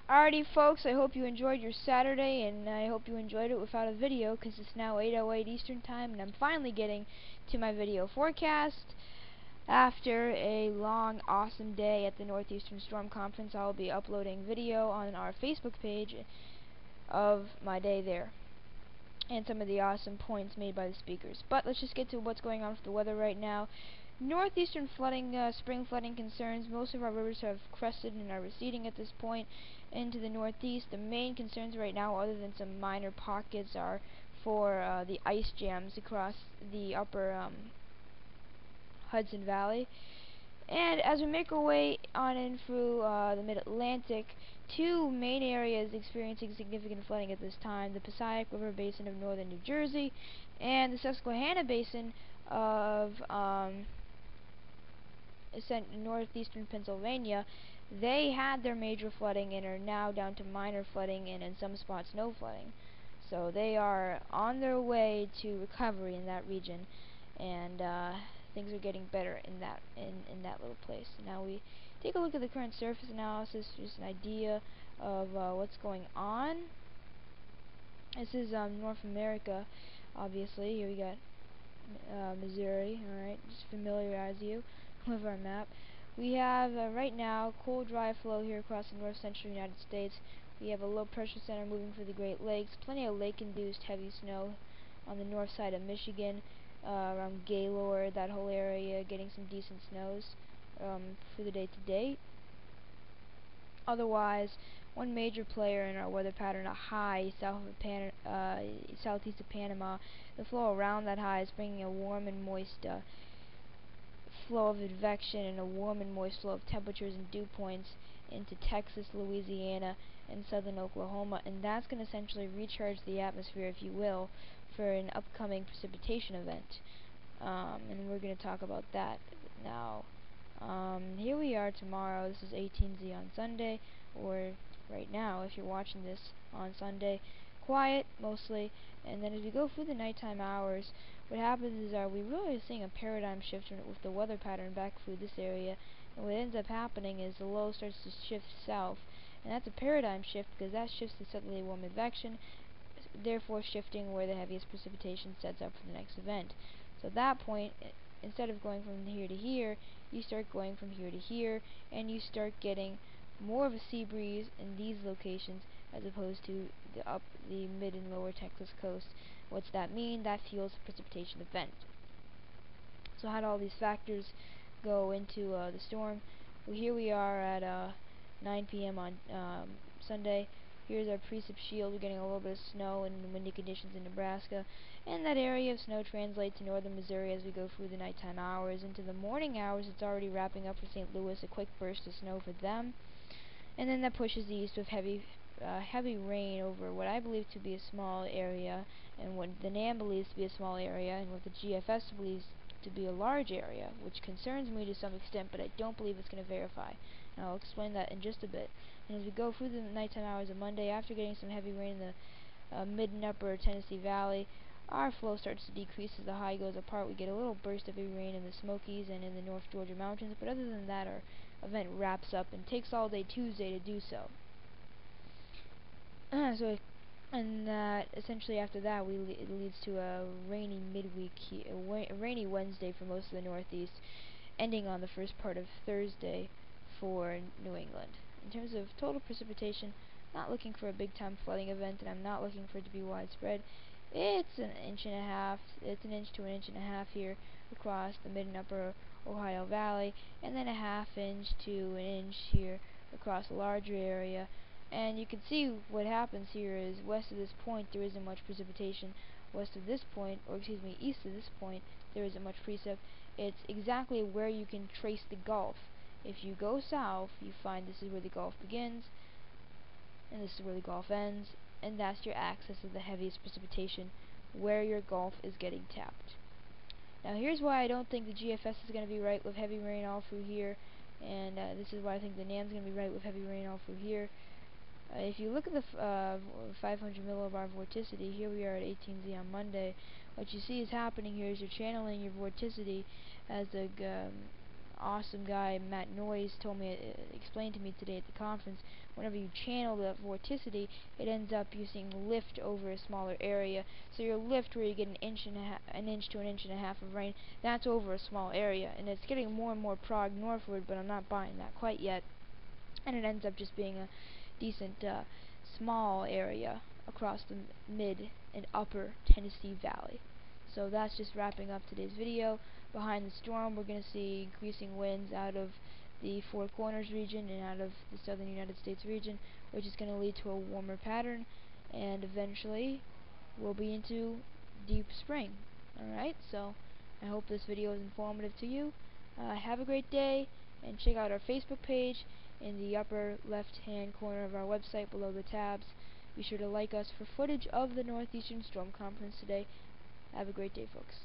Alrighty folks, I hope you enjoyed your Saturday, and I hope you enjoyed it without a video, because it's now 8:08 Eastern Time, and I'm finally getting to my video forecast. After a long, awesome day at the Northeastern Storm Conference, I'll be uploading video on our Facebook page of my day there, and some of the awesome points made by the speakers. But let's just get to what's going on with the weather right now. Northeastern flooding, spring flooding concerns. Most of our rivers have crested and are receding at this point into the northeast. The main concerns right now, other than some minor pockets, are for the ice jams across the upper Hudson Valley. And as we make our way on in through the mid-Atlantic, two main areas experiencing significant flooding at this time: the Passaic River Basin of northern New Jersey and the Susquehanna Basin of northeastern Pennsylvania. They had their major flooding and are now down to minor flooding and in some spots no flooding. So they are on their way to recovery in that region, and things are getting better in that little place. Now we take a look at the current surface analysis, just an idea of what's going on. This is North America, obviously. Here we got Missouri. Alright, just familiarize you with our map. We have right now cold dry flow here across the north central United States. We have a low pressure center moving through the Great Lakes. Plenty of lake induced heavy snow on the north side of Michigan, around Gaylord, that whole area, getting some decent snows for the day to date. Otherwise, one major player in our weather pattern, a high southeast of Panama. The flow around that high is bringing a warm and moist flow of advection and a warm and moist flow of temperatures and dew points into Texas, Louisiana, and southern Oklahoma, and that's going to essentially recharge the atmosphere, if you will, for an upcoming precipitation event. And we're going to talk about that now. Here we are tomorrow. This is 18Z on Sunday, or right now if you're watching this on Sunday. Quiet mostly, and then as we go through the nighttime hours, what happens is we really are seeing a paradigm shift with the weather pattern back through this area, and what ends up happening is the low starts to shift south, and that's a paradigm shift because that shifts to southerly warm advection, therefore shifting where the heaviest precipitation sets up for the next event. So at that point, instead of going from here to here, you start going from here to here, and you start getting more of a sea breeze in these locations as opposed to the mid and lower Texas coast. What's that mean? That fuels a precipitation event. So how do all these factors go into the storm? Well, here we are at 9 p.m. on Sunday. Here's our precip shield. We're getting a little bit of snow and windy conditions in Nebraska, and that area of snow translates to northern Missouri as we go through the nighttime hours. Into the morning hours, it's already wrapping up for St. Louis, a quick burst of snow for them, and then that pushes east with heavy rain over what I believe to be a small area, and what the NAM believes to be a small area, and what the GFS believes to be a large area, which concerns me to some extent, but I don't believe it's going to verify. And I'll explain that in just a bit. And as we go through the nighttime hours of Monday, after getting some heavy rain in the mid and upper Tennessee Valley, our flow starts to decrease as the high goes apart. We get a little burst of heavy rain in the Smokies and in the North Georgia mountains, but other than that, our event wraps up and takes all day Tuesday to do so. Essentially after that, it leads to a rainy midweek, a rainy Wednesday for most of the Northeast, ending on the first part of Thursday for New England. In terms of total precipitation, not looking for a big-time flooding event, and I'm not looking for it to be widespread. It's an inch and a half. It's an inch to an inch and a half here across the mid and upper Ohio Valley, and then a half inch to an inch here across a larger area. And you can see what happens here is west of this point there isn't much precipitation. West of this point, or excuse me, east of this point, there isn't much precip. It's exactly where you can trace the Gulf. If you go south, you find this is where the Gulf begins, and this is where the Gulf ends, and that's your axis of the heaviest precipitation, where your Gulf is getting tapped. Now here's why I don't think the GFS is going to be right with heavy rain all through here, and this is why I think the NAM is going to be right with heavy rain all through here. If you look at the 500 millibar vorticity, here we are at 18Z on Monday. What you see is happening here is you're channeling your vorticity as awesome guy, Matt Noyes, explained to me today at the conference, whenever you channel the vorticity, it ends up using lift over a smaller area. So your lift, where you get an inch to an inch and a half of rain, that's over a small area, and it's getting more and more prog northward, but I'm not buying that quite yet. And it ends up just being a decent small area across the mid and upper Tennessee Valley. So that's just wrapping up today's video. Behind the storm, we're going to see increasing winds out of the Four Corners region and out of the southern United States region, which is going to lead to a warmer pattern, and eventually we'll be into deep spring. Alright, so I hope this video is informative to you. Have a great day, and check out our Facebook page in the upper left hand corner of our website below the tabs. Be sure to like us for footage of the Northeastern Storm Conference today. Have a great day, folks.